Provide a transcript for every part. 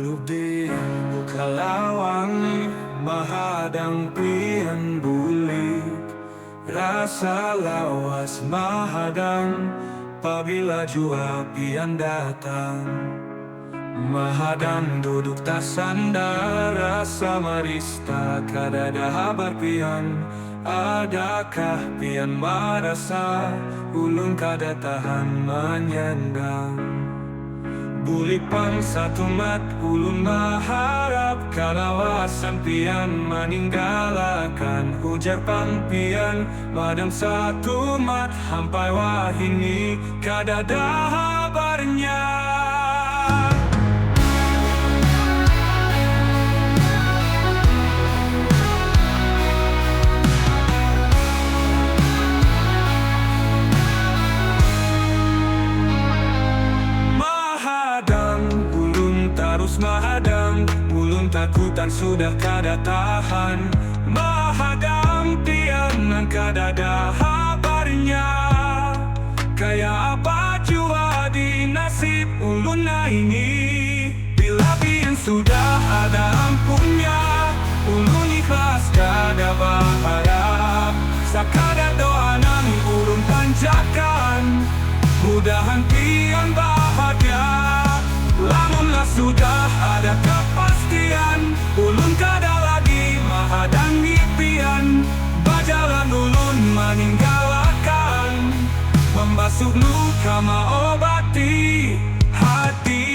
Lubdi Bukalawang Mahadang pian bulik rasa lawas mahadang apabila jua pian datang. Mahadang duduk tak sandar rasa marista kadada habar pian. Adakah pian merasa ulun kada tahan menyandang. Bulik pang satu mat ulun maharap kalawasan pian meninggalkan ujar pang pian madam satu mat hampai wahini kadada habarnya. Mahadang, ulun takutan sudah kada tahan. Mahadang pian kada ada habarnya. Kayak apa jua di nasib ulun ini. Bila pian sudah ada ampunnya, ulun ikhlas kada berharap. Sakada doa nang ulun panjatkan, mudahan pian bahagia. Lamunlah sudah ada kepastian, ulun kada lagi mahadang impian. Berjalan ulun meninggalkan, membasuh luka mengobati hati.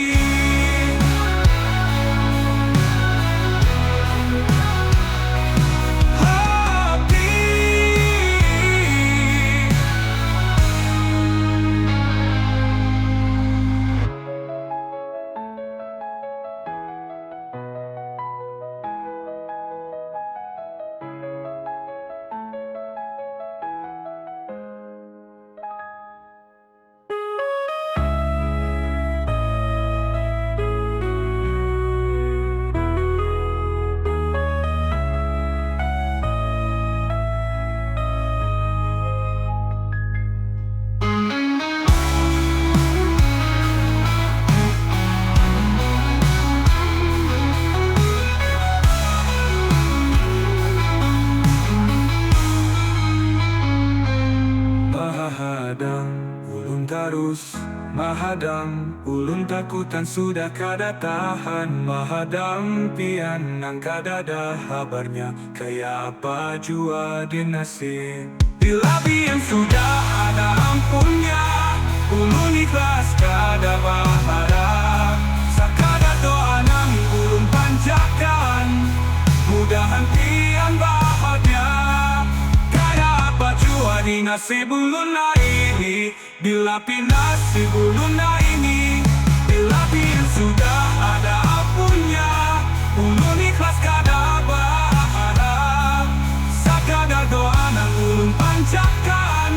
Mahadang, ulun takutan sudah kada tahan. Mahadang pian nang kada ada habarnya. Kayak apa jua di nasib. Bila pian sudah ada ampunnya, ulun ikhlas kada berharap. Sakada doa nang ulun panjatkan, mudahan pian bahagia. Kayak apa jua di nasib ulun ini. Bila nasib ulun ini, bila pian sudah ada ampunnya, ulun ikhlas kada berharap. Sakada doa nang ulun panjatkan,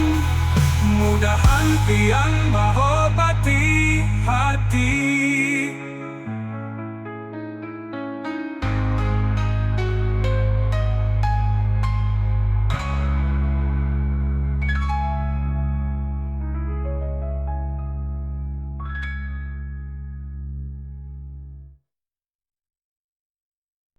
mudahan pian bahagia.